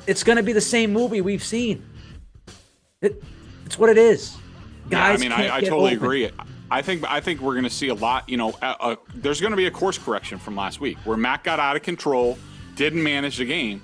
it's going to be the same movie we've seen. It's what it is. Guys, I totally agree. I think we're going to see a lot. There's going to be a course correction from last week where Mac got out of control, didn't manage the game.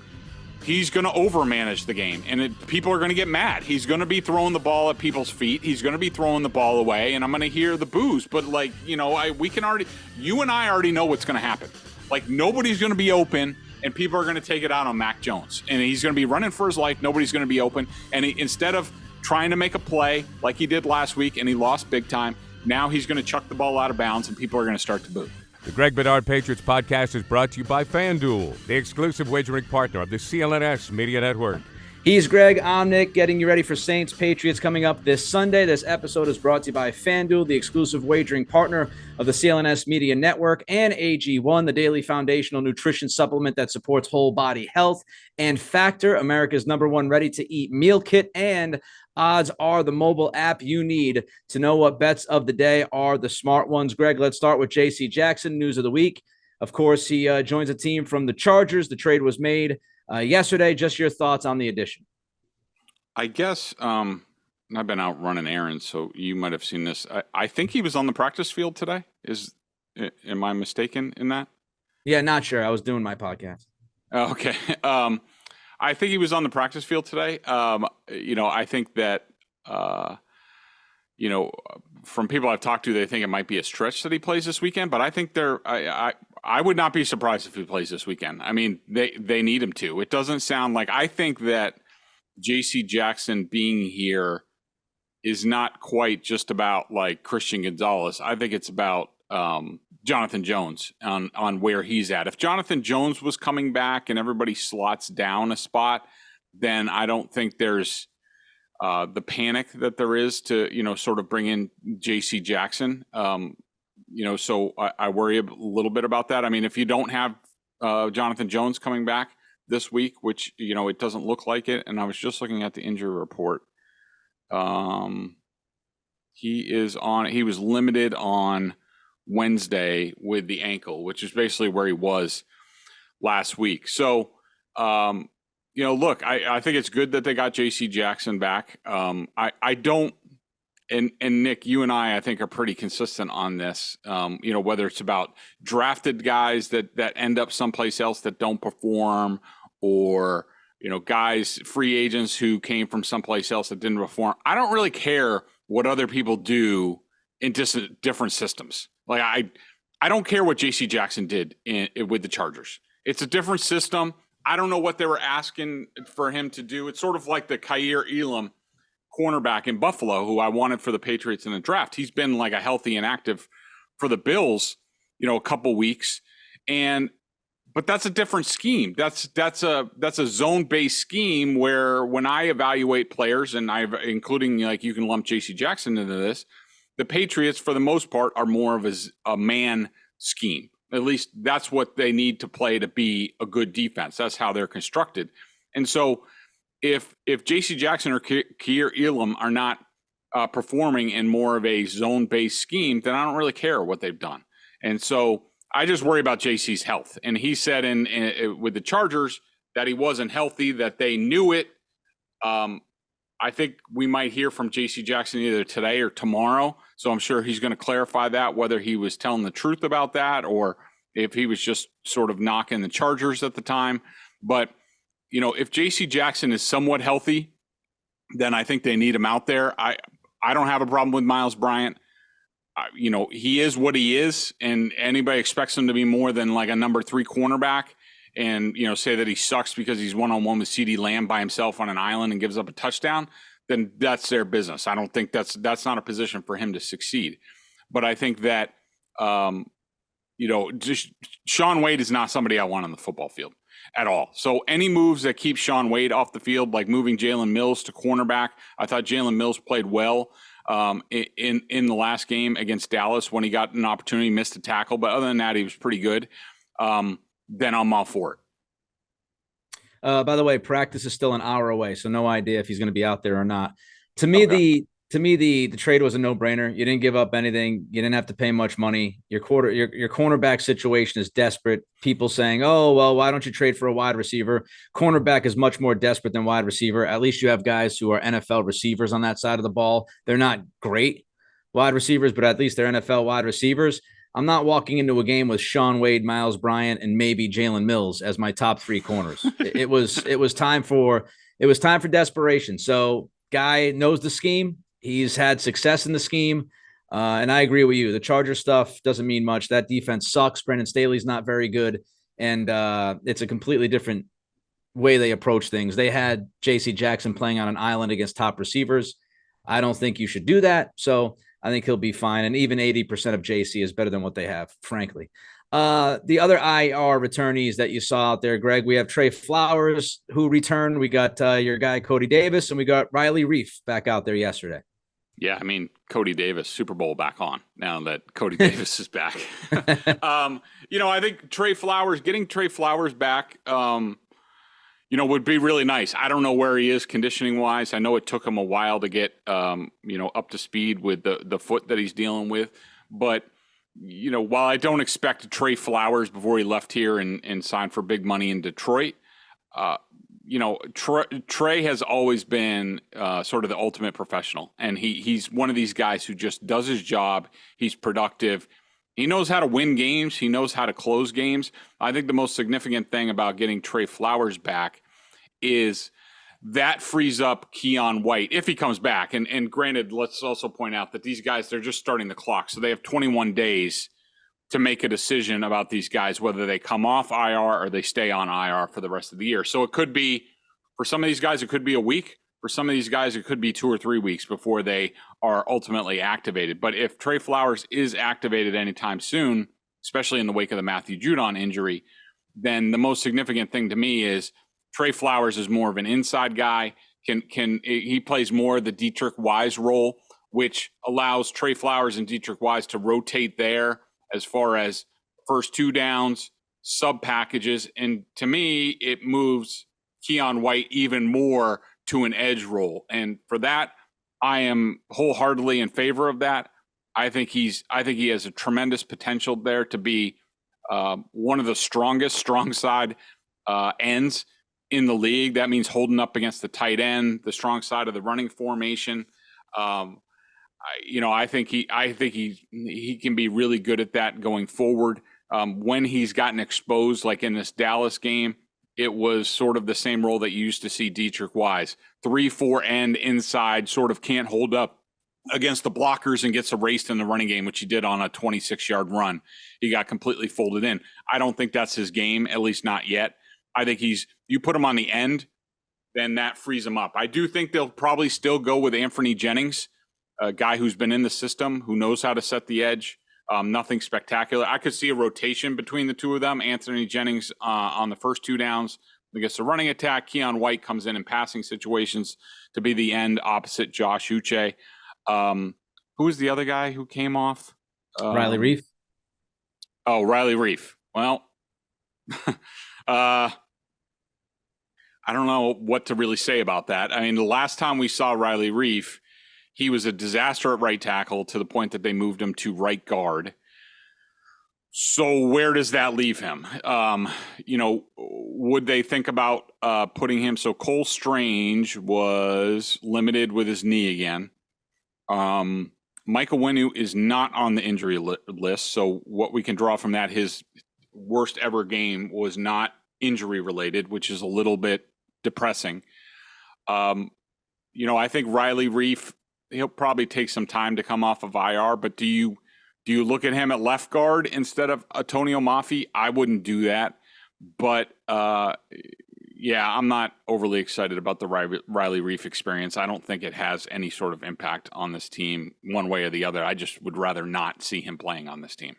He's going to overmanage the game, and people are going to get mad. He's going to be throwing the ball at people's feet. He's going to be throwing the ball away, and I'm going to hear the boos. But you and I already know what's going to happen. Like, nobody's going to be open, and people are going to take it out on Mac Jones, and he's going to be running for his life. Nobody's going to be open, and instead of trying to make a play like he did last week, and he lost big time, now he's going to chuck the ball out of bounds, and people are going to start to boo. The Greg Bedard Patriots Podcast is brought to you by FanDuel, the exclusive wagering partner of the CLNS Media Network. He's Greg. I'm Nick, getting you ready for Saints Patriots coming up this Sunday. This episode is brought to you by FanDuel, the exclusive wagering partner of the CLNS Media Network, and AG1, the daily foundational nutrition supplement that supports whole body health, and Factor, America's #1 ready-to-eat meal kit, and Odds Are, the mobile app you need to know what bets of the day are the smart ones. Greg, let's start with J.C. Jackson, news of the week. Of course, he joins a team from the Chargers. The trade was made yesterday. Just your thoughts on the addition. I guess I've been out running errands, so you might have seen this. I think he was on the practice field today. Am I mistaken in that? Yeah, not sure. I was doing my podcast. Okay. I think he was on the practice field today. I think that, from people I've talked to, they think it might be a stretch that he plays this weekend. But I think I would not be surprised if he plays this weekend. I mean, they need him to. It doesn't sound like – I think that J.C. Jackson being here is not quite just about, like, Christian Gonzalez. I think it's about Jonathan Jones on where he's at. If Jonathan Jones was coming back and everybody slots down a spot, then I don't think there's the panic that there is to, sort of bring in J.C. Jackson. So I worry a little bit about that. I mean, if you don't have Jonathan Jones coming back this week, which, it doesn't look like it, and I was just looking at the injury report. He was limited on Wednesday with the ankle, which is basically where he was last week. So, look, I think it's good that they got J.C. Jackson back. I don't, and Nick, you and I think are pretty consistent on this. Whether it's about drafted guys that end up someplace else that don't perform, or guys, free agents who came from someplace else that didn't perform. I don't really care what other people do in different systems. Like, I don't care what J.C. Jackson did with the Chargers. It's a different system. I don't know what they were asking for him to do. It's sort of like the Kaiir Elam cornerback in Buffalo, who I wanted for the Patriots in the draft. He's been like a healthy and active for the Bills, a couple weeks. But that's a different scheme. That's a zone-based scheme where when I evaluate players, and including, like, you can lump J.C. Jackson into this, the Patriots, for the most part, are more of a man scheme. At least that's what they need to play to be a good defense. That's how they're constructed. And so if J.C. Jackson or Kaiir Elam are not performing in more of a zone-based scheme, then I don't really care what they've done. And so I just worry about J.C.'s health. And he said with the Chargers that he wasn't healthy, that they knew it. I think we might hear from J.C. Jackson either today or tomorrow. So I'm sure he's going to clarify that, whether he was telling the truth about that or if he was just sort of knocking the Chargers at the time. But, if J.C. Jackson is somewhat healthy, then I think they need him out there. I don't have a problem with Myles Bryant. He is what he is, and anybody expects him to be more than like a number 3 cornerback and, say that he sucks because he's one-on-one with CeeDee Lamb by himself on an island and gives up a touchdown, then that's their business. I don't think that's not a position for him to succeed. But I think that, just Shaun Wade is not somebody I want on the football field at all. So any moves that keep Shaun Wade off the field, like moving Jalen Mills to cornerback, I thought Jalen Mills played well in the last game against Dallas when he got an opportunity, missed a tackle. But other than that, he was pretty good. Then I'm all for it. By the way, practice is still an hour away, so no idea if he's going to be out there or not. To me, to me, the trade was a no-brainer. You didn't give up anything. You didn't have to pay much money. Your cornerback situation is desperate. People saying, "Oh, well, why don't you trade for a wide receiver?" Cornerback is much more desperate than wide receiver. At least you have guys who are NFL receivers on that side of the ball. They're not great wide receivers, but at least they're NFL wide receivers. I'm not walking into a game with Sean Wade, Miles Bryant, and maybe Jalen Mills as my top 3 corners. It was time for desperation. So, guy knows the scheme. He's had success in the scheme. And I agree with you. The Charger stuff doesn't mean much. That defense sucks. Brendan Staley's not very good. And it's a completely different way they approach things. They had J.C. Jackson playing on an island against top receivers. I don't think you should do that. So I think he'll be fine. And even 80% of JC is better than what they have, frankly. The other IR returnees that you saw out there, Greg, we have Trey Flowers, who returned. We got your guy, Cody Davis, and we got Riley Reif back out there yesterday. Yeah, I mean, Cody Davis, Super Bowl back on now that Cody Davis is back. I think getting Trey Flowers back, would be really nice. I don't know where he is conditioning wise. I know it took him a while to get, up to speed with the foot that he's dealing with. But, while I don't expect Trey Flowers before he left here and signed for big money in Detroit, Trey has always been sort of the ultimate professional. And he's one of these guys who just does his job. He's productive. He knows how to win games. He knows how to close games. I think the most significant thing about getting Trey Flowers back is that frees up Keon White if he comes back. And granted, let's also point out that these guys, they're just starting the clock. So they have 21 days to make a decision about these guys, whether they come off IR or they stay on IR for the rest of the year. So it could be, for some of these guys, it could be a week. For some of these guys, it could be 2 or 3 weeks before they are ultimately activated. But if Trey Flowers is activated anytime soon, especially in the wake of the Matthew Judon injury, then the most significant thing to me is Trey Flowers is more of an inside guy. He plays more the Dietrich Wise role, which allows Trey Flowers and Dietrich Wise to rotate there as far as first 2 downs, sub packages. And to me, it moves Keon White even more to an edge role. And for that, I am wholeheartedly in favor of that. I think he has a tremendous potential there to be one of the strongest strong side ends in the league. That means holding up against the tight end, the strong side of the running formation. I think he can be really good at that going forward. When he's gotten exposed, like in this Dallas game, it was sort of the same role that you used to see Dietrich Wise. 3-4 end inside, sort of can't hold up against the blockers and gets erased in the running game, which he did on a 26-yard run. He got completely folded in. I don't think that's his game, at least not yet. I think you put him on the end, then that frees him up. I do think they'll probably still go with Anthony Jennings, a guy who's been in the system, who knows how to set the edge. Nothing spectacular. I could see a rotation between the two of them. Anthony Jennings on the first 2 downs against the running attack. Keon White comes in passing situations to be the end opposite Josh Uche. Who was the other guy who came off? Riley Reif. Oh, Riley Reif. Well, I don't know what to really say about that. I mean, the last time we saw Riley Reif, he was a disaster at right tackle to the point that they moved him to right guard. So where does that leave him? Would they think about putting him? So Cole Strange was limited with his knee again. Michael Winu is not on the injury list. So what we can draw from that, his worst ever game was not injury related, which is a little bit depressing. I think Riley Reif, he'll probably take some time to come off of IR, but do you look at him at left guard instead of Antonio Mafi? I wouldn't do that, but I'm not overly excited about the Riley Reif experience. I don't think it has any sort of impact on this team one way or the other. I just would rather not see him playing on this team.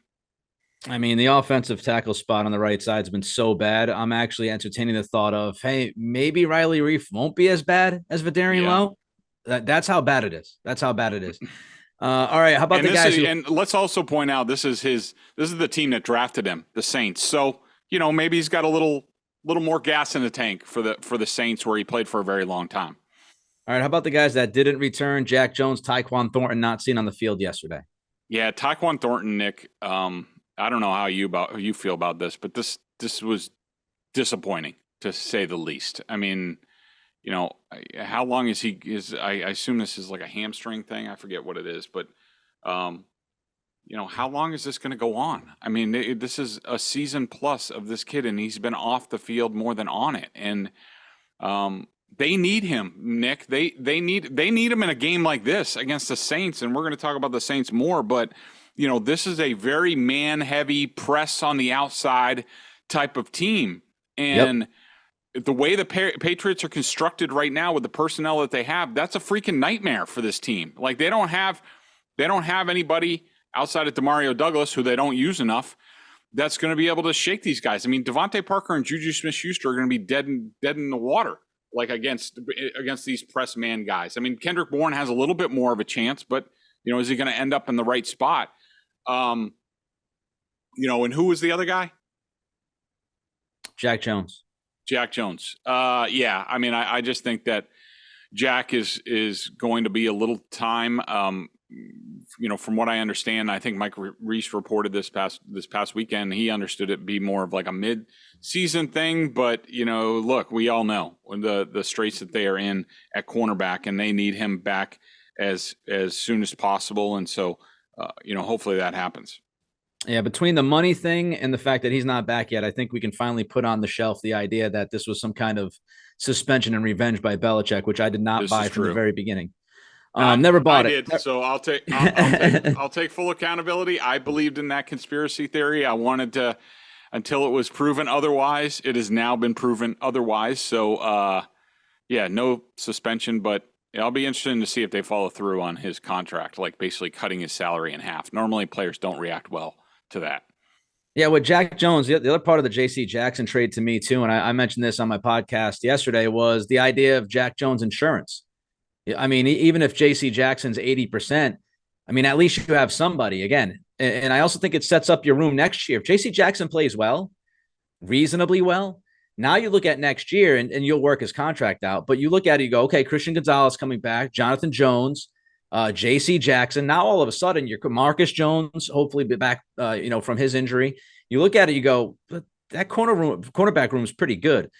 I mean, the offensive tackle spot on the right side has been so bad. I'm actually entertaining the thought of, hey, maybe Riley Reif won't be as bad as Vidarian Lowe. That's how bad it is. All right. How about the guys? And let's also point out, this is the team that drafted him, the Saints. So, maybe he's got a little more gas in the tank for the Saints, where he played for a very long time. All right, how about the guys that didn't return? Jack Jones, Tyquan Thornton, not seen on the field yesterday. Yeah, Tyquan Thornton, Nick. I don't know how you feel about this, but this was disappointing to say the least. I mean, how long is he? I assume this is like a hamstring thing. I forget what it is, but how long is this going to go on? I mean, this is a season plus of this kid, and he's been off the field more than on it, and they need him, Nick. They need him in a game like this against the Saints, and we're going to talk about the Saints more. But this is a very man-heavy press on the outside type of team, and the way the Patriots are constructed right now with the personnel that they have, that's a freaking nightmare for this team. Like they don't have anybody outside of Demario Douglas, who they don't use enough, that's going to be able to shake these guys. I mean, Devontae Parker and Juju Smith-Schuster are going to be dead in the water, like against these press man guys. I mean, Kendrick Bourne has a little bit more of a chance, but is he going to end up in the right spot? And who was the other guy? Jack Jones. Yeah. I mean, I just think that Jack is going to be a little time. From what I understand, I think Mike Reese reported this past weekend. He understood it be more of like a mid-season thing, but look, we all know the straits that they are in at cornerback, and they need him back as soon as possible. And so, hopefully that happens. Yeah, between the money thing and the fact that he's not back yet, I think we can finally put on the shelf the idea that this was some kind of suspension and revenge by Belichick, which I did not buy from the very beginning. Never bought it. So I'll take full accountability. I believed in that conspiracy theory. I wanted to, until it was proven otherwise. It has now been proven otherwise. So, no suspension, but I'll be interested to see if they follow through on his contract, like basically cutting his salary in half. Normally players don't react well to that. Yeah, with Jack Jones, the other part of the J.C. Jackson trade to me too, and I mentioned this on my podcast yesterday, was the idea of Jack Jones insurance. I mean, even if J.C. Jackson's 80%, I mean, at least you have somebody again. And I also think it sets up your room next year. If J.C. Jackson plays well, reasonably well, now you look at next year and you'll work his contract out. But you look at it, you go, okay, Christian Gonzalez coming back, Jonathan Jones, J.C. Jackson. Now all of a sudden, you're Marcus Jones, hopefully be back, from his injury. You look at it, you go, that cornerback room is pretty good.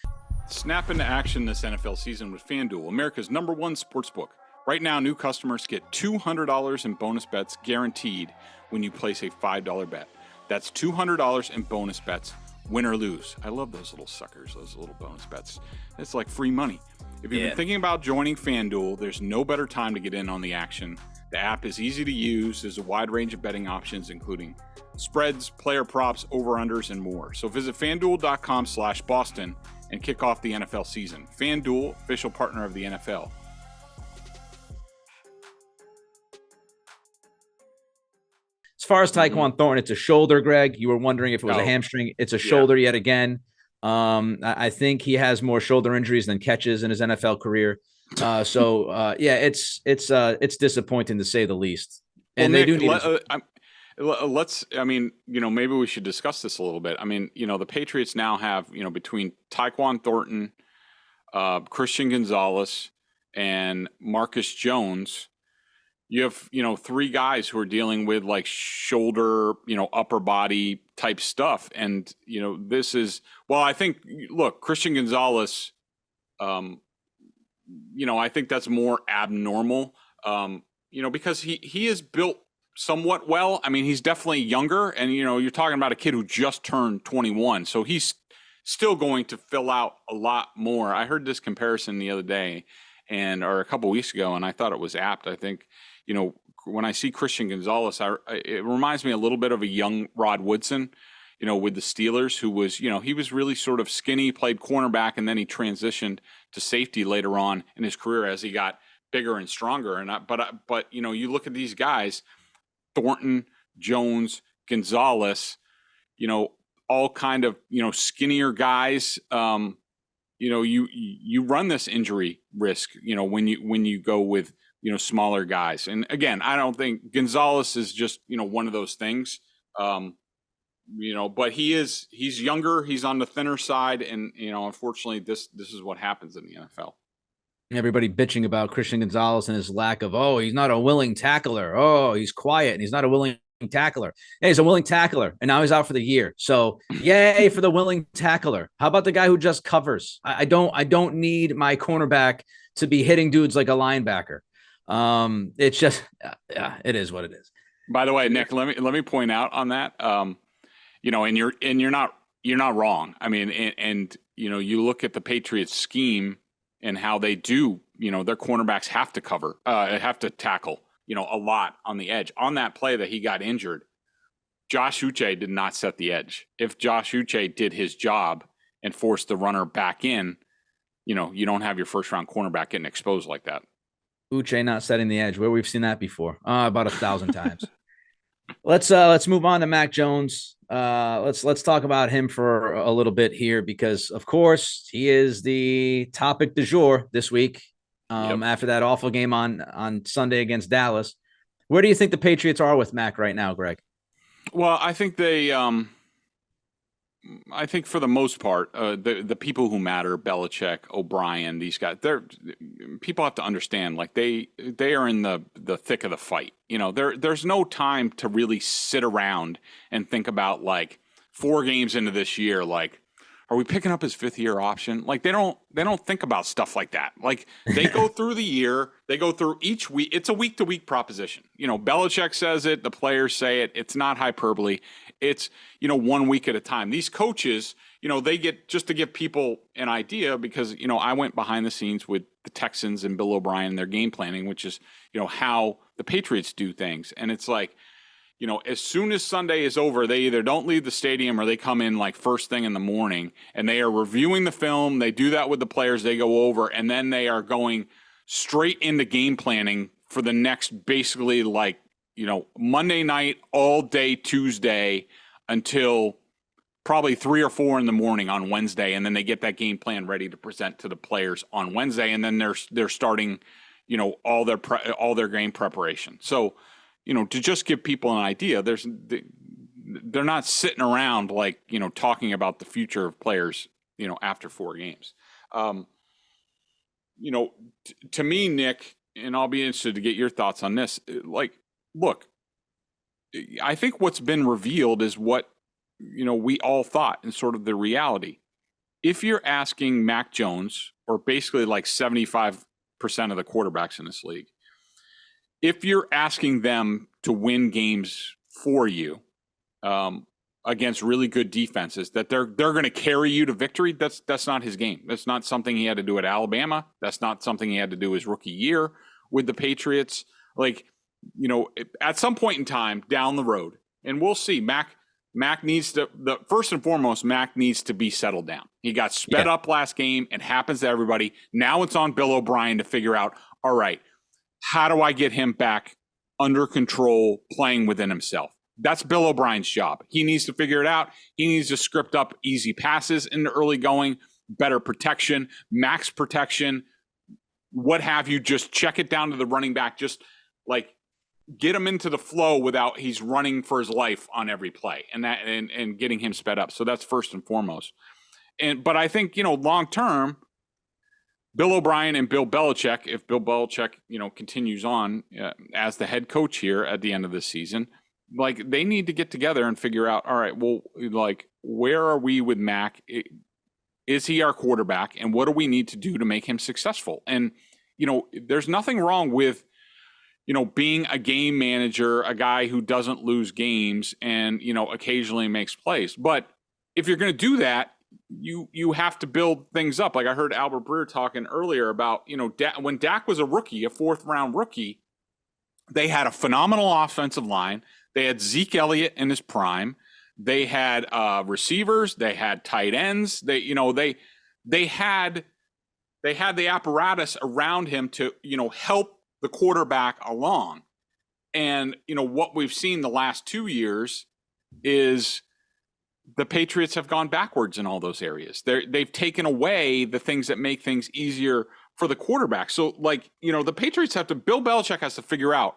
Snap into action this NFL season with FanDuel, America's #1 sportsbook. Right now, new customers get $200 in bonus bets guaranteed when you place a $5 bet. That's $200 in bonus bets, win or lose. I love those little suckers, those little bonus bets. It's like free money. If you've been thinking about joining FanDuel, there's no better time to get in on the action. The app is easy to use. There's a wide range of betting options, including spreads, player props, over-unders, and more. So visit FanDuel.com/Boston and kick off the NFL season. FanDuel, official partner of the NFL. As far as Tyquan Thornton, it's a shoulder, Greg. You were wondering if it was a hamstring. It's a shoulder yet again. I think he has more shoulder injuries than catches in his NFL career. It's disappointing to say the least. And Nick, they do need maybe we should discuss this a little bit. I mean, the Patriots now have, between Tyquan Thornton, Christian Gonzalez, and Marcus Jones, you have, 3 guys who are dealing with like shoulder, upper body type stuff. And, this is, I think, look, Christian Gonzalez, I think that's more abnormal, because he is built somewhat well. I mean, he's definitely younger, and you're talking about a kid who just turned 21, so he's still going to fill out a lot more. I heard this comparison the other day, or a couple weeks ago, and I thought it was apt. I think, when I see Christian Gonzalez, it reminds me a little bit of a young Rod Woodson, with the Steelers, who was, he was really sort of skinny, played cornerback, and then he transitioned to safety later on in his career as he got bigger and stronger. But you look at these guys, Thornton, Jones, Gonzalez, all kind of, skinnier guys. You run this injury risk, when you go with, smaller guys. And again, I don't think Gonzalez is just, one of those things, but he's younger, he's on the thinner side. And, unfortunately this is what happens in the NFL. Everybody bitching about Christian Gonzalez and his lack of, oh, he's not a willing tackler. Oh, he's quiet and he's not a willing tackler. Hey, he's a willing tackler, and now he's out for the year. So yay for the willing tackler. How about the guy who just covers? I don't need my cornerback to be hitting dudes like a linebacker. It's just, yeah, it is what it is. By the way, Nick, let me point out on that. You know, and you're not wrong. I mean, and you know, you look at the Patriots scheme and how they do, you know, their cornerbacks have to cover, have to tackle, you know, a lot on the edge. On that play that he got injured, Josh Uche did not set the edge. If Josh Uche did his job and forced the runner back in, you know, you don't have your first round cornerback getting exposed like that. Uche not setting the edge, where we've seen that before, about 1,000 times. Let's move on to Mac Jones. Let's talk about him for a little bit here, because of course he is the topic du jour this week. After that awful game on Sunday against Dallas. Where do you think the Patriots are with Mac right now, Greg? Well, I think they I think for the most part, the people who matter, Belichick, O'Brien, these guys, people have to understand, like they are in the thick of the fight. You know, there's no time to really sit around and think about, like, 4 games into this year, like, are we picking up his 5th-year option? Like, they don't think about stuff like that. Like, they go through the year, they go through each week. It's a week-to-week proposition. You know, Belichick says it, the players say it. It's not hyperbole. It's, you know, 1 week at a time. These coaches, you know, they get, just to give people an idea, because, you know, I went behind the scenes with the Texans and Bill O'Brien and their game planning, which is, you know, how the Patriots do things. And it's like, you know, as soon as Sunday is over, they either don't leave the stadium or they come in like first thing in the morning, and they are reviewing the film. They do that with the players. They go over, and then they are going straight into game planning for the next, basically, like, you know, Monday night, all day Tuesday until probably 3 or 4 in the morning on Wednesday. And then they get that game plan ready to present to the players on Wednesday. And then they're starting, you know, all their game preparation. So, you know, to just give people an idea, they're not sitting around, like, you know, talking about the future of players, you know, after 4 games. You know, to me, Nick, and I'll be interested to get your thoughts on this. Like, look, I think what's been revealed is what, you know, we all thought, and sort of the reality. If you're asking Mac Jones, or basically like 75% of the quarterbacks in this league, if you're asking them to win games for you against really good defenses, that they're going to carry you to victory, that's not his game. That's not something he had to do at Alabama. That's not something he had to do his rookie year with the Patriots. Like, you know, at some point in time down the road, and we'll see, Mac needs to, first and foremost, Mac needs to be settled down. He got sped up last game. It happens to everybody. Now it's on Bill O'Brien to figure out, all right, how do I get him back under control, playing within himself? That's Bill O'Brien's job. He needs to figure it out. He needs to script up easy passes in the early going, better protection, max protection, what have you. Just check it down to the running back. Just like get him into the flow without he's running for his life on every play, and getting him sped up. So that's first and foremost. But I think, you know, long term, Bill O'Brien and Bill Belichick, if Bill Belichick, you know, continues on as the head coach here at the end of the season, like, they need to get together and figure out, all right, well, like, where are we with Mac? Is he our quarterback? And what do we need to do to make him successful? And, you know, there's nothing wrong with, you know, being a game manager, a guy who doesn't lose games and, you know, occasionally makes plays. But if you're going to do that, you have to build things up. Like, I heard Albert Breer talking earlier about, you know, when Dak was a rookie, a 4th-round rookie, they had a phenomenal offensive line. They had Zeke Elliott in his prime. They had receivers. They had tight ends. They had the apparatus around him to, you know, help the quarterback along. And, you know, what we've seen the last 2 years is the Patriots have gone backwards in all those areas. They've taken away the things that make things easier for the quarterback. So, like, you know, the Patriots Bill Belichick has to figure out,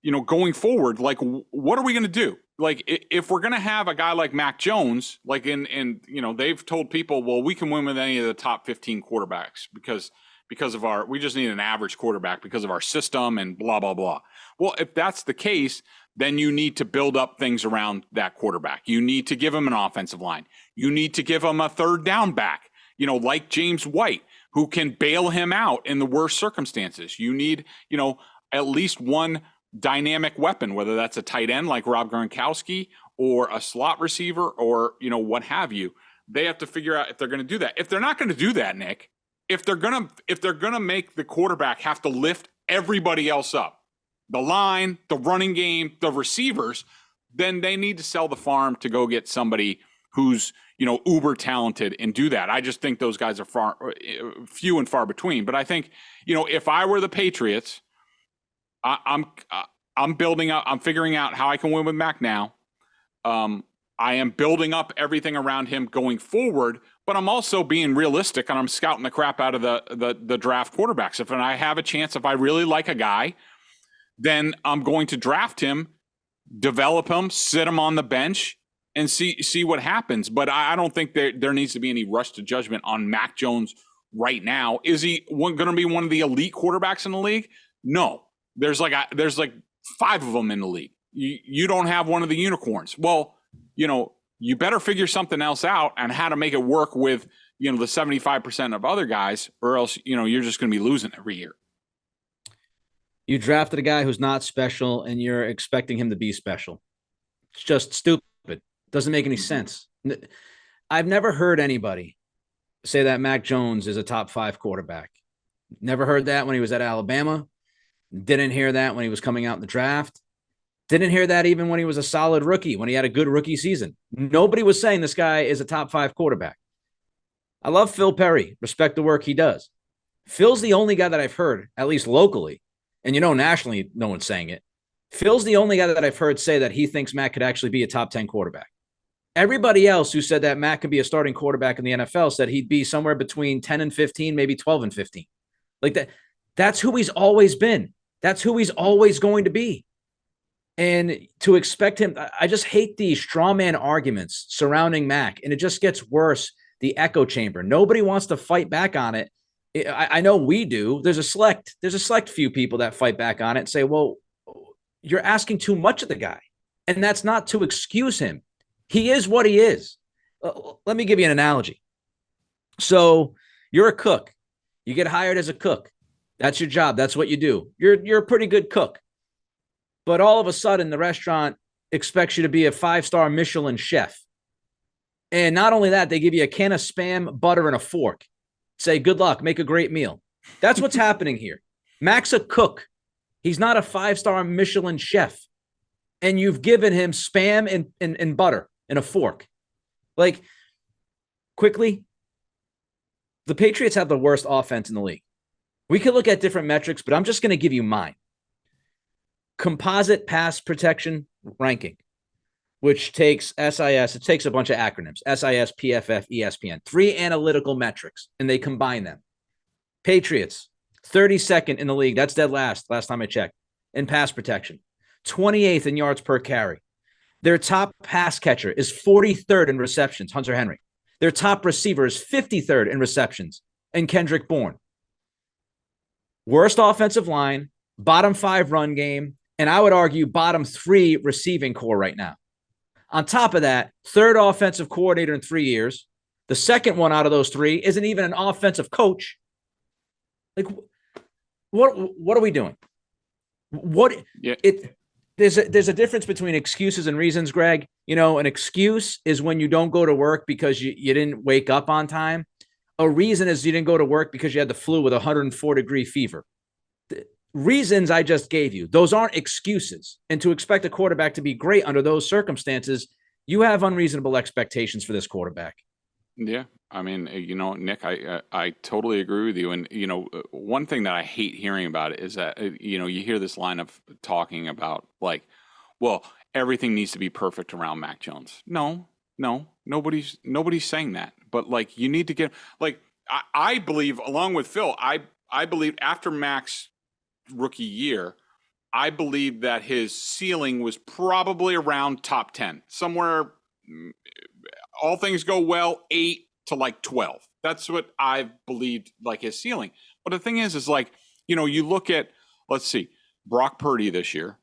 you know, going forward, like, what are we going to do? Like, if we're going to have a guy like Mac Jones, like, you know, they've told people, well, we can win with any of the top 15 quarterbacks because we just need an average quarterback because of our system and blah, blah, blah. Well, if that's the case, then you need to build up things around that quarterback. You need to give him an offensive line. You need to give him a third down back, like James White, who can bail him out in the worst circumstances. You need, at least one dynamic weapon, whether that's a tight end like Rob Gronkowski or a slot receiver or, what have you. They have to figure out if they're going to do that. If they're not going to do that, Nick, if they're going to make the quarterback have to lift everybody else up, the line, the running game, the receivers, then they need to sell the farm to go get somebody who's, uber talented and do that. I just think those guys are few and far between. But I think, if I were the Patriots, I'm building up, I'm figuring out how I can win with Mac now. I am building up everything around him going forward, but I'm also being realistic and I'm scouting the crap out of the draft quarterbacks. If I have a chance, if I really like a guy, then I'm going to draft him, develop him, sit him on the bench, and see what happens. But I don't think there needs to be any rush to judgment on Mac Jones right now. Is he going to be one of the elite quarterbacks in the league? No. There's like 5 of them in the league. You don't have one of the unicorns. Well, you better figure something else out and how to make it work with, the 75% of other guys, or else, you're just going to be losing every year. You drafted a guy who's not special and you're expecting him to be special. It's just stupid. Doesn't make any sense. I've never heard anybody say that Mac Jones is a top 5 quarterback. Never heard that when he was at Alabama. Didn't hear that when he was coming out in the draft. Didn't hear that even when he was a solid rookie, when he had a good rookie season. Nobody was saying this guy is a top 5 quarterback. I love Phil Perry. Respect the work he does. Phil's the only guy that I've heard, at least locally, and nationally, no one's saying it. Phil's the only guy that I've heard say that he thinks Mac could actually be a top 10 quarterback. Everybody else who said that Mac could be a starting quarterback in the NFL said he'd be somewhere between 10 and 15, maybe 12 and 15. Like that. That's who he's always been. That's who he's always going to be. And to expect him, I just hate these straw man arguments surrounding Mac, and it just gets worse. The echo chamber. Nobody wants to fight back on it. I know we do. There's a select few people that fight back on it and say, well, you're asking too much of the guy. And that's not to excuse him. He is what he is. Let me give you an analogy. So you're a cook. You get hired as a cook. That's your job. That's what you do. You're a pretty good cook. But all of a sudden, the restaurant expects you to be a 5-star Michelin chef. And not only that, they give you a can of Spam, butter, and a fork. Say, good luck, make a great meal. That's what's happening here. Mac's a cook. He's not a 5-star Michelin chef. And you've given him Spam and butter and a fork. Like, quickly, the Patriots have the worst offense in the league. We could look at different metrics, but I'm just going to give you mine. Composite pass protection ranking, which takes SIS. It takes a bunch of acronyms, SIS, PFF, ESPN, 3 analytical metrics, and they combine them. Patriots, 32nd in the league. That's dead last time I checked, in pass protection. 28th in yards per carry. Their top pass catcher is 43rd in receptions, Hunter Henry. Their top receiver is 53rd in receptions, and Kendrick Bourne. Worst offensive line, bottom 5 run game, and I would argue bottom 3 receiving core right now. On top of that, 3rd offensive coordinator in 3 years. The second one out of those 3 isn't even an offensive coach. Like, what are we doing? There's a difference between excuses and reasons, Greg. An excuse is when you don't go to work because you didn't wake up on time. A reason is you didn't go to work because you had the flu with 104-degree fever. Reasons I just gave you, those aren't excuses. And to expect a quarterback to be great under those circumstances, you have unreasonable expectations for this quarterback. Yeah. I mean, Nick, I totally agree with you. And, one thing that I hate hearing about it is that, you hear this line of talking about like, well, everything needs to be perfect around Mac Jones. No, nobody's saying that. But like, you need to get, like, I believe, along with Phil, I believe after Mac's rookie year, I believe that his ceiling was probably around top 10, somewhere, all things go well, 8 to like 12. That's what I believed, like his ceiling. But the thing is like, you look at, let's see, Brock Purdy this year,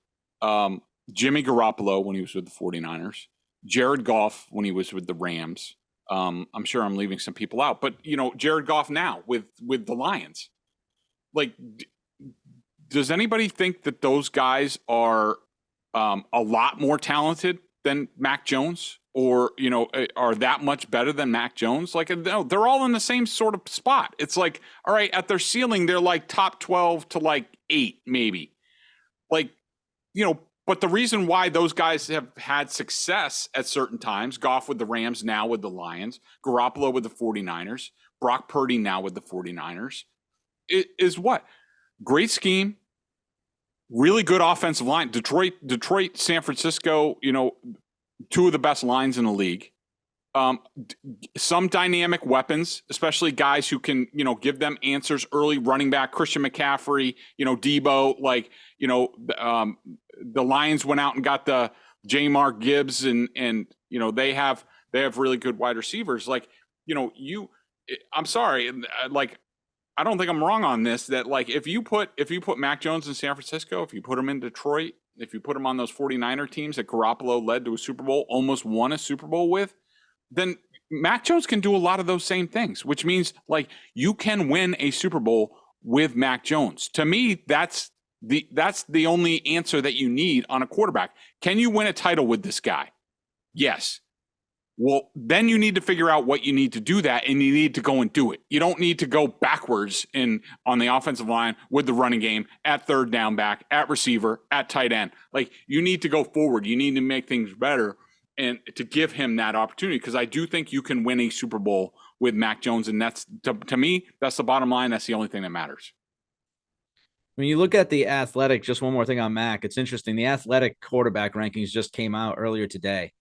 Jimmy Garoppolo when he was with the 49ers, Jared Goff when he was with the Rams. I'm sure I'm leaving some people out, but Jared Goff now with the Lions. Like, does anybody think that those guys are a lot more talented than Mac Jones, or are that much better than Mac Jones? Like, no, they're all in the same sort of spot. It's like, all right, at their ceiling, they're like top 12 to like 8, maybe. Like, but the reason why those guys have had success at certain times, Goff with the Rams, now with the Lions, Garoppolo with the 49ers, Brock Purdy now with the 49ers, is what? Great scheme, really good offensive line. Detroit, San Francisco, two of the best lines in the league. Some dynamic weapons, especially guys who can, give them answers early. Running back Christian McCaffrey, Debo, like, the Lions went out and got the J-Mark Gibbs and they have really good wide receivers. Like, I'm sorry, like, I don't think I'm wrong on this, that like if you put Mac Jones in San Francisco, if you put him in Detroit, if you put him on those 49er teams that Garoppolo led to a Super Bowl, almost won a Super Bowl with, then Mac Jones can do a lot of those same things, which means like you can win a Super Bowl with Mac Jones. To me, that's the only answer that you need on a quarterback. Can you win a title with this guy? Yes. Well, then you need to figure out what you need to do that, and you need to go and do it. You don't need to go backwards on the offensive line with the running game, at third down back, at receiver, at tight end. Like, you need to go forward. You need to make things better and to give him that opportunity, because I do think you can win a Super Bowl with Mac Jones, and that's, to me, that's the bottom line. That's the only thing that matters. When you look at the Athletic, just one more thing on Mac, it's interesting. The Athletic quarterback rankings just came out earlier today.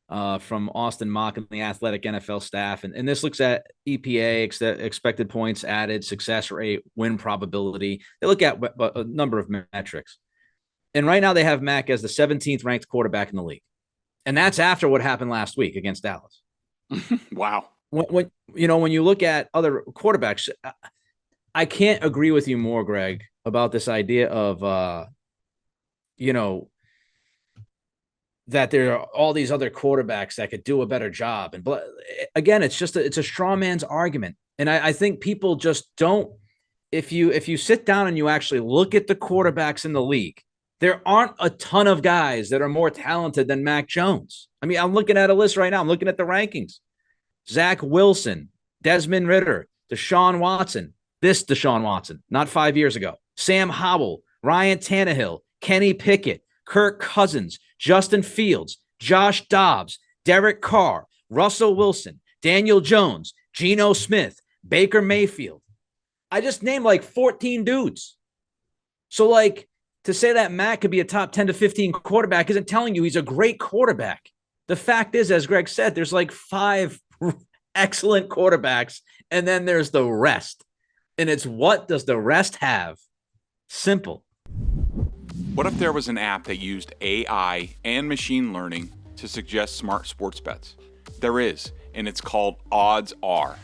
From Austin Mock and the Athletic NFL staff. And this looks at EPA, expected points added, success rate, win probability. They look at a number of metrics. And right now they have Mac as the 17th ranked quarterback in the league. And that's after what happened last week against Dallas. Wow. When you look at other quarterbacks, I can't agree with you more, Greg, about this idea of, that there are all these other quarterbacks that could do a better job. And again, it's a straw man's argument. And I think people just don't, if you sit down and you actually look at the quarterbacks in the league, there aren't a ton of guys that are more talented than Mac Jones. I mean, I'm looking at a list right now. I'm looking at the rankings. Zach Wilson, Desmond Ridder, Deshaun Watson, not 5 years ago, Sam Howell, Ryan Tannehill, Kenny Pickett, Kirk Cousins, Justin Fields, Josh Dobbs, Derek Carr, Russell Wilson, Daniel Jones, Geno Smith, Baker Mayfield. I just named like 14 dudes. So like to say that Mac could be a top 10 to 15 quarterback isn't telling you he's a great quarterback. The fact is, as Greg said, there's like 5 excellent quarterbacks, and then there's the rest. And it's, what does the rest have? Simple. What if there was an app that used AI and machine learning to suggest smart sports bets? There is, and it's called Odds Are.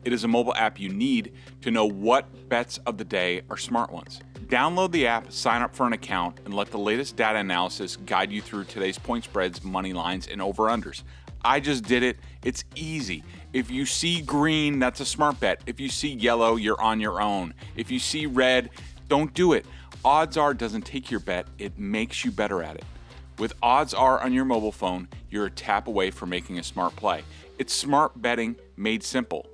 It is a mobile app you need to know what bets of the day are smart ones. Download the app, sign up for an account, and let the latest data analysis guide you through today's point spreads, money lines, and over-unders. I just did it. It's easy. If you see green, that's a smart bet. If you see yellow, you're on your own. If you see red, don't do it. Odds Are doesn't take your bet, it makes you better at it. With Odds Are on your mobile phone, you're a tap away from making a smart play. It's smart betting made simple.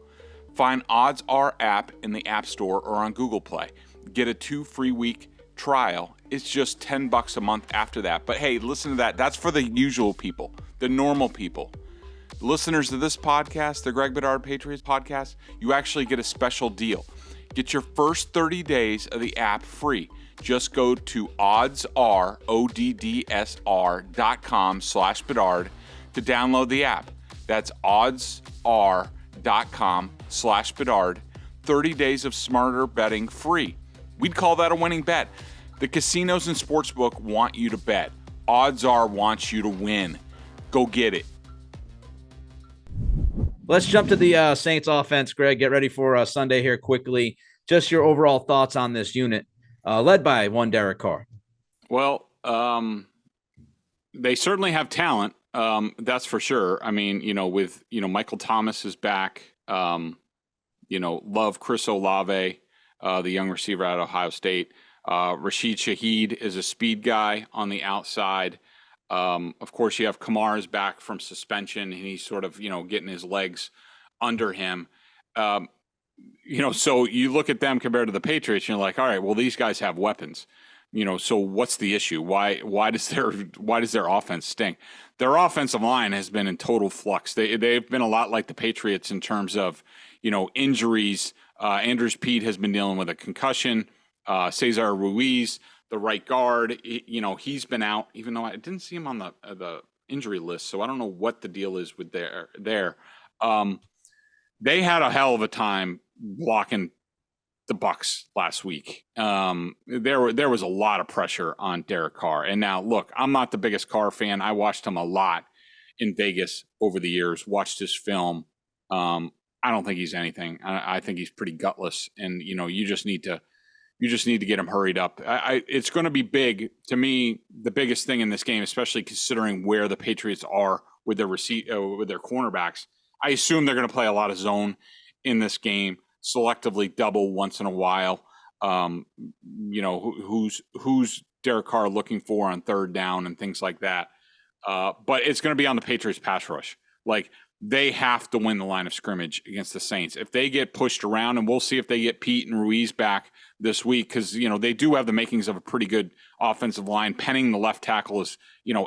Find Odds Are app in the App Store or on Google Play. Get a 2 free week trial. It's just $10 a month after that. But hey, listen to that. That's for the usual people, the normal people. Listeners to this podcast, the Greg Bedard Patriots Podcast, you actually get a special deal. Get your first 30 days of the app free. Just go to oddsr.com/Bedard to download the app. That's oddsr.com/Bedard. 30 days of smarter betting free. We'd call that a winning bet. The casinos and sportsbook want you to bet. Odds Are wants you to win. Go get it. Let's jump to the Saints offense, Greg. Get ready for Sunday here quickly. just your overall thoughts on this unit, led by one Derek Carr. Well, they certainly have talent. That's for sure. I mean, with Michael Thomas is back. Love Chris Olave, the young receiver out of Ohio State. Rashid Shaheed is a speed guy on the outside. Of course, you have Kamara's back from suspension, and he's sort of, getting his legs under him. So you look at them compared to the Patriots, and you're like, all right, well, these guys have weapons. So what's the issue? Why does their offense stink? Their offensive line has been in total flux. They've been a lot like the Patriots in terms of, injuries. Andrews Pete has been dealing with a concussion. Cesar Ruiz, the right guard, he's been out, even though I didn't see him on the injury list. So I don't know what the deal is with there. They had a hell of a time blocking the Bucs last week. There was a lot of pressure on Derek Carr. And now, look, I'm not the biggest Carr fan. I watched him a lot in Vegas over the years, watched his film. I don't think he's anything. I think he's pretty gutless. And, you just need to get him hurried up. It's going to be big. To me, the biggest thing in this game, especially considering where the Patriots are with their with their cornerbacks, I assume they're going to play a lot of zone in this game, selectively double once in a while. Who's Derek Carr looking for on third down and things like that. But it's going to be on the Patriots pass rush. Like, they have to win the line of scrimmage against the Saints. If they get pushed around, and we'll see if they get Pete and Ruiz back this week, because, they do have the makings of a pretty good offensive line. Penning, the left tackle, is,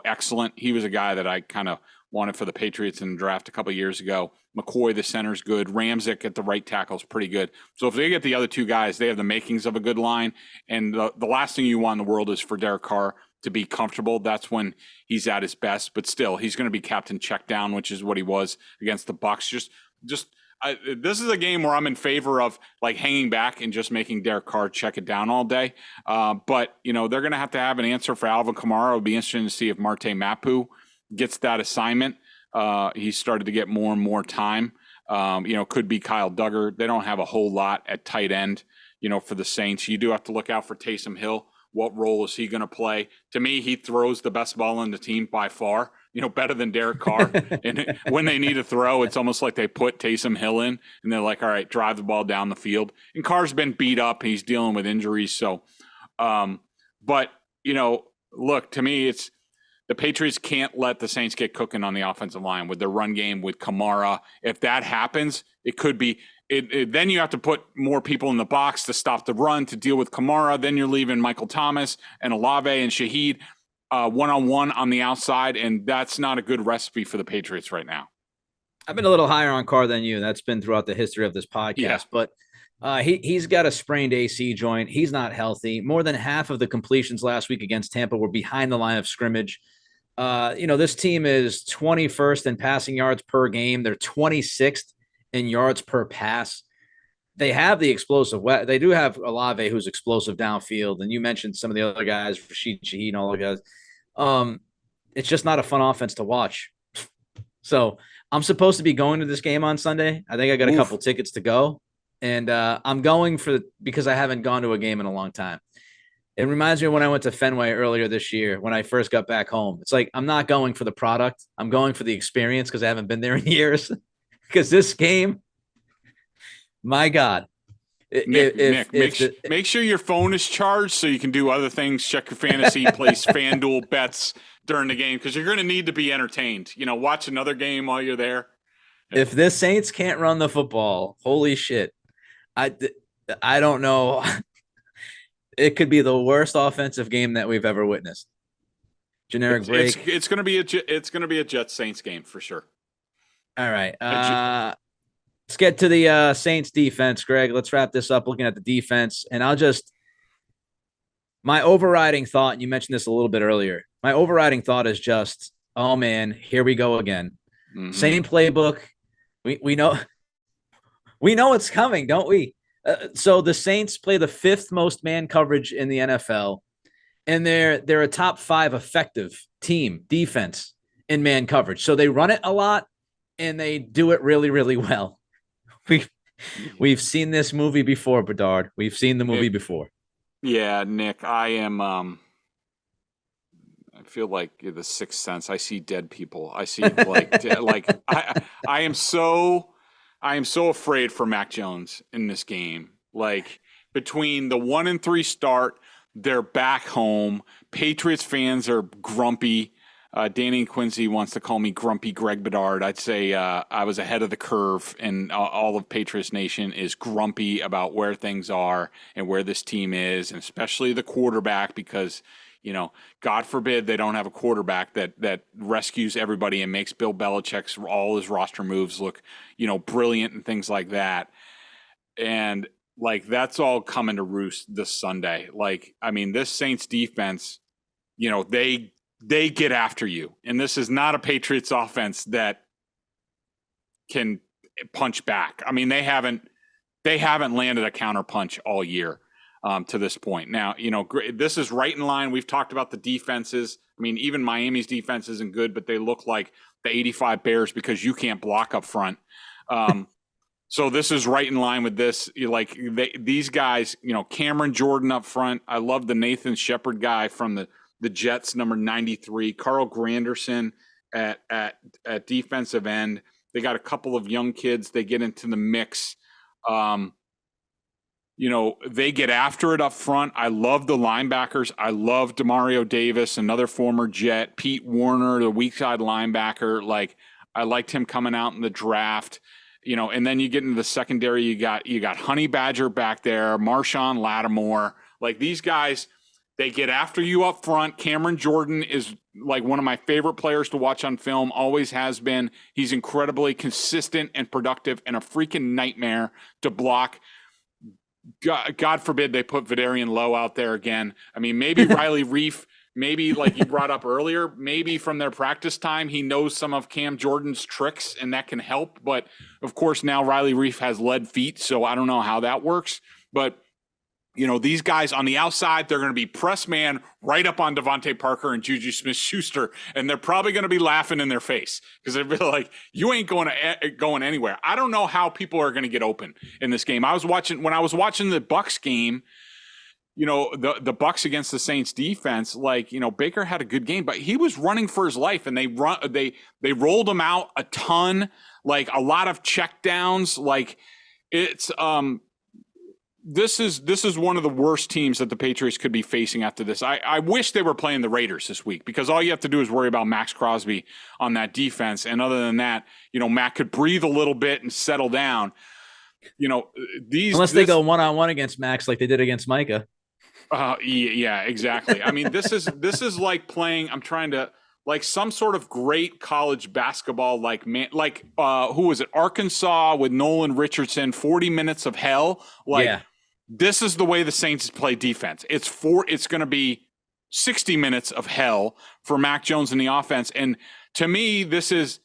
excellent. He was a guy that I kind of wanted for the Patriots in the draft a couple of years ago. McCoy, the center's good. Ramczyk at the right tackle is pretty good. So if they get the other two guys, they have the makings of a good line. And the last thing you want in the world is for Derek Carr to be comfortable. That's when he's at his best. But still, he's going to be captain check down, which is what he was against the Bucs. This is a game where I'm in favor of like hanging back and just making Derek Carr check it down all day. But they're going to have an answer for Alvin Kamara. It'll be interesting to see if Marte Mapu gets that assignment. He started to get more and more time. Could be Kyle Duggar. They don't have a whole lot at tight end, for the Saints. You do have to look out for Taysom Hill. What role is he going to play? To me, he throws the best ball on the team by far, better than Derek Carr. And when they need to throw, it's almost like they put Taysom Hill in and they're like, all right, drive the ball down the field. And Carr's been beat up. He's dealing with injuries. So, look, to me, it's the Patriots can't let the Saints get cooking on the offensive line with their run game with Kamara. If that happens, it could be then you have to put more people in the box to stop the run, to deal with Kamara. Then you're leaving Michael Thomas and Olave and Shaheed one-on-one on the outside, and that's not a good recipe for the Patriots right now. I've been a little higher on Carr than you. That's been throughout the history of this podcast. Yeah. But he's got a sprained AC joint. He's not healthy. More than half of the completions last week against Tampa were behind the line of scrimmage. This team is 21st in passing yards per game. They're 26th in yards per pass. They have the explosive. They do have Olave, who's explosive downfield. And you mentioned some of the other guys, Rashid Shaheed and all the guys. It's just not a fun offense to watch. So I'm supposed to be going to this game on Sunday. I think I got a couple tickets to go. And I'm going because I haven't gone to a game in a long time. It reminds me of when I went to Fenway earlier this year when I first got back home. It's like I'm not going for the product. I'm going for the experience because I haven't been there in years. Because this game, my God. Nick, make sure your phone is charged so you can do other things, check your fantasy, place FanDuel bets during the game, because you're going to need to be entertained. Watch another game while you're there. If the Saints can't run the football, holy shit. I don't know. It could be the worst offensive game that we've ever witnessed. Generic break. It's going to be a Jets Saints game for sure. All right. Let's get to the Saints defense, Greg. Let's wrap this up looking at the defense. And my overriding thought, and you mentioned this a little bit earlier, my overriding thought is just, oh man, here we go again. Mm-hmm. Same playbook. We know it's coming, don't we? So the Saints play the 5th most man coverage in the NFL, and they're a top 5 effective team defense in man coverage. So they run it a lot, and they do it really, really well. We've seen this movie before, Bedard. We've seen the movie before. Yeah, Nick, I feel like the Sixth Sense. I see dead people. I see I am so afraid for Mac Jones in this game. Like between the 1-3 start, they're back home. Patriots fans are grumpy. Danny Quincy wants to call me Grumpy Greg Bedard. I'd say I was ahead of the curve, and all of Patriots Nation is grumpy about where things are and where this team is, and especially the quarterback, because, God forbid they don't have a quarterback that rescues everybody and makes Bill Belichick's all his roster moves look, brilliant and things like that. And that's all coming to roost this Sunday. This Saints defense, they get after you. And this is not a Patriots offense that can punch back. They haven't landed a counter punch all year to this point. Now, this is right in line. We've talked about the defenses. Even Miami's defense isn't good, but they look like the 85 Bears because you can't block up front. So this is right in line with this. These guys, Cameron Jordan up front. I love the Nathan Shepard guy from the Jets, number 93, Carl Granderson at defensive end. They got a couple of young kids. They get into the mix. They get after it up front. I love the linebackers. I love Demario Davis, another former Jet. Pete Warner, the weak side linebacker. I liked him coming out in the draft. And then you get into the secondary. You got Honey Badger back there, Marshawn Lattimore. These guys, they get after you up front. Cameron Jordan is one of my favorite players to watch on film, always has been. He's incredibly consistent and productive and a freaking nightmare to block. God forbid they put Vidarian Lowe out there again. Maybe Riley Reif, maybe like you brought up earlier, maybe from their practice time, he knows some of Cam Jordan's tricks and that can help. But of course, now Riley Reif has lead feet, so I don't know how that works. But these guys on the outside, they're going to be press man right up on Devontae Parker and Juju Smith-Schuster, and they're probably going to be laughing in their face because they're like, you ain't going anywhere. I don't know how people are going to get open in this game. When I was watching the Bucs game, the Bucs against the Saints defense, Baker had a good game, but he was running for his life, and they rolled him out a ton, a lot of check downs. This is one of the worst teams that the Patriots could be facing after this. I wish they were playing the Raiders this week, because all you have to do is worry about Max Crosby on that defense. And other than that, Mac could breathe a little bit and settle down. Unless they go one-on-one against Max like they did against Micah. Yeah, exactly. This is like playing, I'm trying to, some sort of great college basketball, who was it? Arkansas with Nolan Richardson, 40 minutes of hell. Yeah. This is the way the Saints play defense. It's going to be 60 minutes of hell for Mac Jones in the offense. And to me, this is,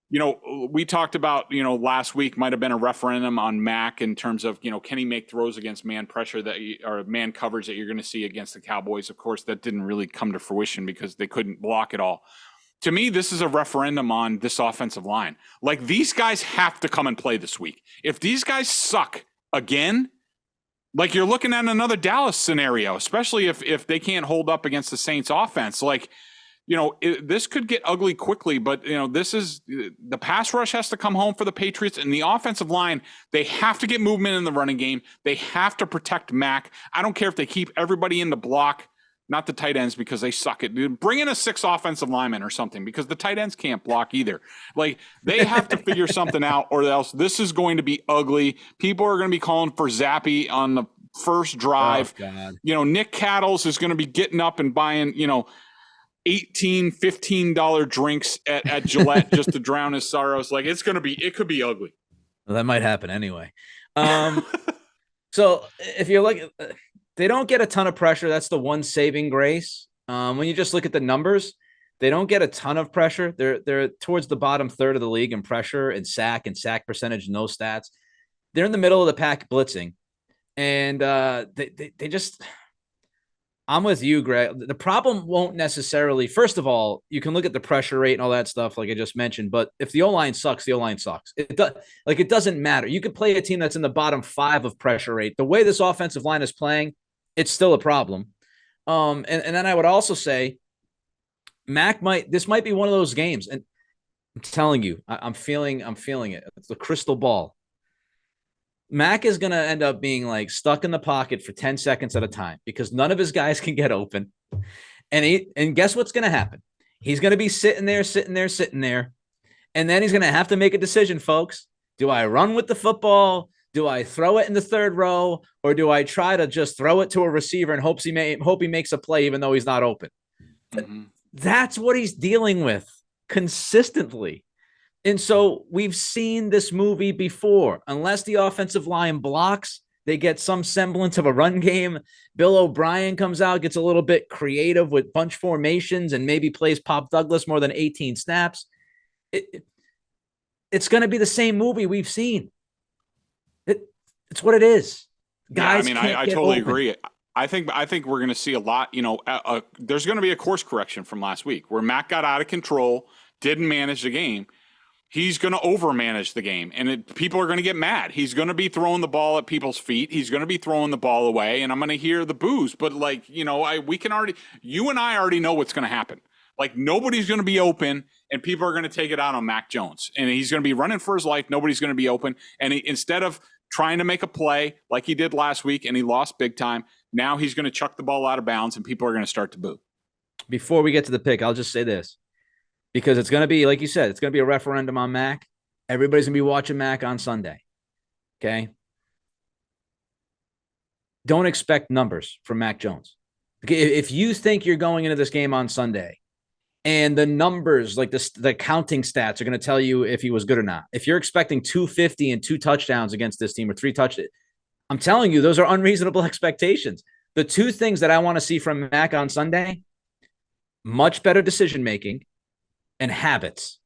we talked about, last week might have been a referendum on Mac in terms of, can he make throws against man pressure or man coverage that you're going to see against the Cowboys? Of course, that didn't really come to fruition because they couldn't block it all. To me, this is a referendum on this offensive line. These guys have to come and play this week. If these guys suck again, you're looking at another Dallas scenario, especially if they can't hold up against the Saints offense. This could get ugly quickly, but, this is the pass rush has to come home for the Patriots, and the offensive line, they have to get movement in the running game. They have to protect Mac. I don't care if they keep everybody in the block, not the tight ends because they suck at it. Bring in a 6 offensive lineman or something because the tight ends can't block either. They have to figure something out, or else this is going to be ugly. People are going to be calling for Zappy on the first drive. Oh, God. Nick Cattles is going to be getting up and buying, $15 drinks at Gillette just to drown his sorrows. It could be ugly. Well, that might happen anyway. So if you're they don't get a ton of pressure. That's the one saving grace. When you just look at the numbers, they don't get a ton of pressure. They're towards the bottom third of the league in pressure and sack percentage, no stats. They're in the middle of the pack blitzing. And they just I'm with you, Greg. The problem won't necessarily, first of all, you can look at the pressure rate and all that stuff, like I just mentioned, but if the O-line sucks, the O-line sucks. It doesn't matter. You could play a team that's in the bottom 5 of pressure rate. The way this offensive line is playing, it's still a problem. And then I would also say this might be one of those games. And I'm telling you, I'm feeling it. It's the crystal ball. Mac is going to end up being like stuck in the pocket for 10 seconds at a time because none of his guys can get open. And guess what's going to happen? He's going to be sitting there. And then he's going to have to make a decision, folks. Do I run with the football? Do I throw it in the third row? Or do I try to just throw it to a receiver and hope he makes a play even though he's not open? Mm-hmm. That's what he's dealing with consistently. And so we've seen this movie before. Unless the offensive line blocks, they get some semblance of a run game. Bill O'Brien comes out, gets a little bit creative with bunch formations and maybe plays Pop Douglas more than 18 snaps. It's going to be the same movie we've seen. It's what it is. Guys, yeah, I totally agree. I think we're going to see a lot. There's going to be a course correction from last week where Mac got out of control, didn't manage the game. He's going to overmanage the game, and people are going to get mad. He's going to be throwing the ball at people's feet. He's going to be throwing the ball away, and I'm going to hear the boos. But you and I already know what's going to happen. Like, nobody's going to be open, and people are going to take it out on Mac Jones, and he's going to be running for his life. Nobody's going to be open, and instead of trying to make a play like he did last week, and he lost big time, now he's going to chuck the ball out of bounds, and people are going to start to boo. Before we get to the pick, I'll just say this. Because it's going to be, like you said, it's going to be a referendum on Mac. Everybody's going to be watching Mac on Sunday. Okay? Don't expect numbers from Mac Jones. If you think you're going into this game on Sunday and the numbers, like the counting stats are going to tell you if he was good or not. If you're expecting 250 and 2 touchdowns against this team or 3 touchdowns, I'm telling you, those are unreasonable expectations. The 2 things that I want to see from Mac on Sunday, much better decision-making and habits.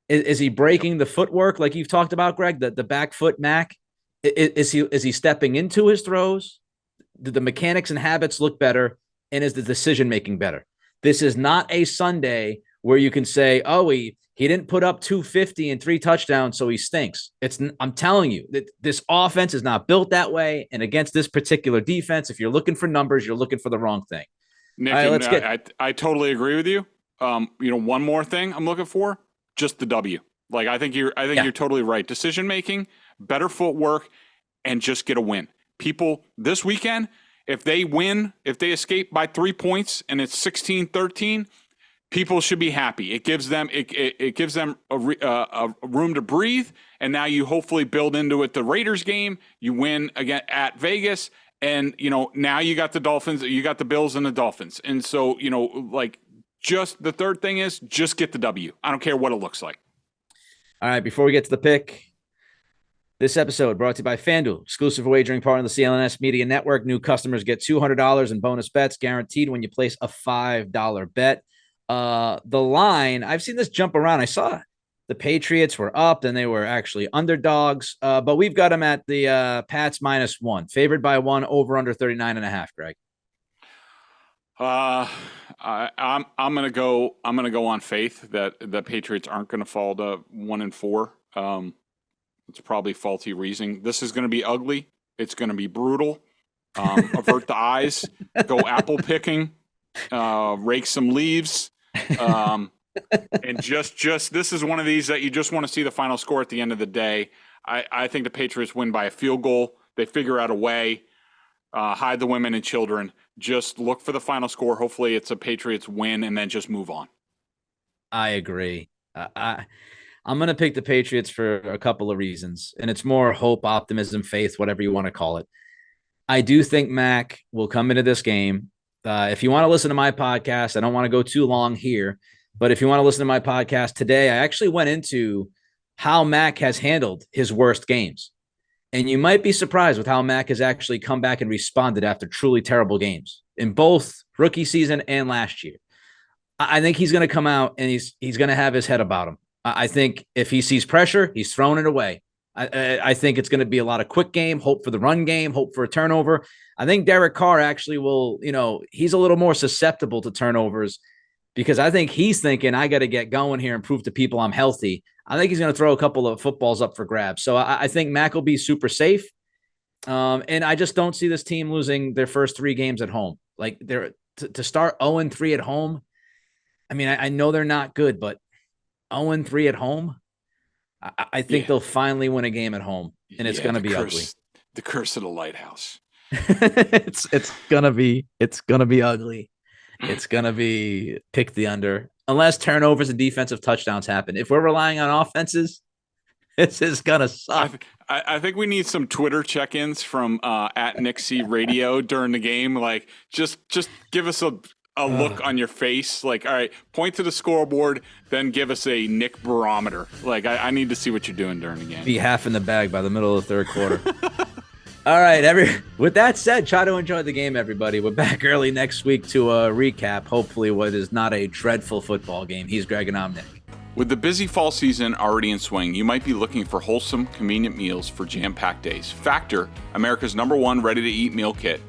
Is he breaking the footwork like you've talked about, Greg? The back foot Mac? Is he stepping into his throws? Do the mechanics and habits look better? And is the decision-making better? This is not a Sunday where you can say, oh, he didn't put up 250 and 3 touchdowns, so he stinks. I'm telling you, that this offense is not built that way. And against this particular defense, if you're looking for numbers, you're looking for the wrong thing. Nick, I totally agree with you. One more thing I'm looking for, just the W. Like, I think you're totally right. Decision making, better footwork, and just get a win. People this weekend, if they win, if they escape by 3 points and it's 16-13, people should be happy. It gives them a room to breathe, and now you hopefully build into it the Raiders game. You win again at Vegas, and now you got the Dolphins, you got the Bills and the Dolphins, and so just the third thing is just get the W. I don't care what it looks like. All right, before we get to the pick, this episode brought to you by FanDuel, exclusive wagering partner of the CLNS Media Network. New customers get $200 in bonus bets guaranteed when you place a $5 bet. The line, I've seen this jump around. I saw the Patriots were up, then they were actually underdogs, but we've got them at the Pats -1, favored by 1, over under 39.5, Greg. I'm gonna go on faith that the Patriots aren't going to fall to 1-4. It's probably faulty reasoning. This is going to be ugly. It's going to be brutal. Avert the eyes. Go apple picking. Rake some leaves. And just this is one of these that you just want to see the final score at the end of the day. I think the Patriots win by a field goal. They figure out a way. Hide the women and children. Just look for the final score. Hopefully it's a Patriots win, and then just move on. I agree. I'm going to pick the Patriots for a couple of reasons, and it's more hope, optimism, faith, whatever you want to call it. I do think Mac will come into this game. If you want to listen to my podcast, I don't want to go too long here, but if you want to listen to my podcast today, I actually went into how Mac has handled his worst games. And you might be surprised with how Mac has actually come back and responded after truly terrible games in both rookie season and last year. I think he's going to come out and he's going to have his head about him. I think if he sees pressure, he's throwing it away. I think it's going to be a lot of quick game, hope for the run game, hope for a turnover. I think Derek Carr actually will, he's a little more susceptible to turnovers because I think he's thinking, I got to get going here and prove to people I'm healthy. I think he's going to throw a couple of footballs up for grabs. So I think Mac will be super safe. And I just don't see this team losing their first 3 games at home. Like to start 0-3 at home. I mean, I know they're not good, but 0-3 at home, I think they'll finally win a game at home, and it's going to be ugly. The curse of the lighthouse. it's gonna be ugly. It's gonna be pick the under unless turnovers and defensive touchdowns happen. If we're relying on offenses, this is gonna suck. I think we need some Twitter check-ins from at Nick C Radio during the game. Like just give us a look on your face. Like, all right, point to the scoreboard, then give us a Nick barometer. Like I need to see what you're doing during the game. Be half in the bag by the middle of the third quarter. All right, with that said, try to enjoy the game, everybody. We're back early next week to recap, hopefully, what is not a dreadful football game. He's Greg and I'm Nick. With the busy fall season already in swing, you might be looking for wholesome, convenient meals for jam-packed days. Factor, America's #1 ready-to-eat meal kit,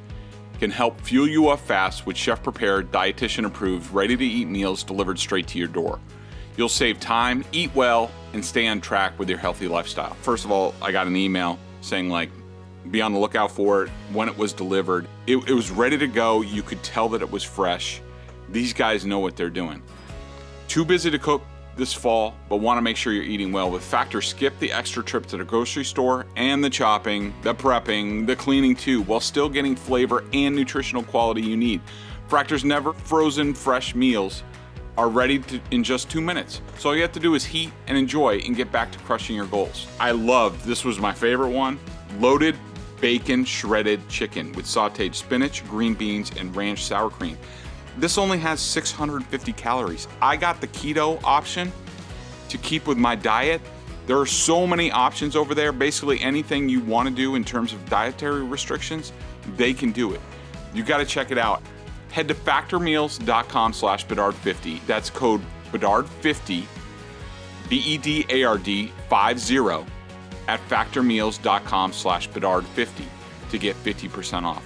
can help fuel you up fast with chef-prepared, dietitian-approved, ready-to-eat meals delivered straight to your door. You'll save time, eat well, and stay on track with your healthy lifestyle. First of all, I got an email saying, be on the lookout for it when it was delivered. It was ready to go. You could tell that it was fresh. These guys know what they're doing. Too busy to cook this fall, but want to make sure you're eating well. With Factor, skip the extra trip to the grocery store and the chopping, the prepping, the cleaning too, while still getting flavor and nutritional quality you need. Factor's never frozen fresh meals are ready in just 2 minutes. So all you have to do is heat and enjoy and get back to crushing your goals. This was my favorite one, loaded bacon shredded chicken with sauteed spinach, green beans, and ranch sour cream. This only has 650 calories. I got the keto option to keep with my diet. There are so many options over there. Basically anything you want to do in terms of dietary restrictions, they can do it. You got to check it out. Head to factormeals.com/Bedard50. That's code Bedard50, BEDARD 50 at factormeals.com/Bedard50 to get 50% off.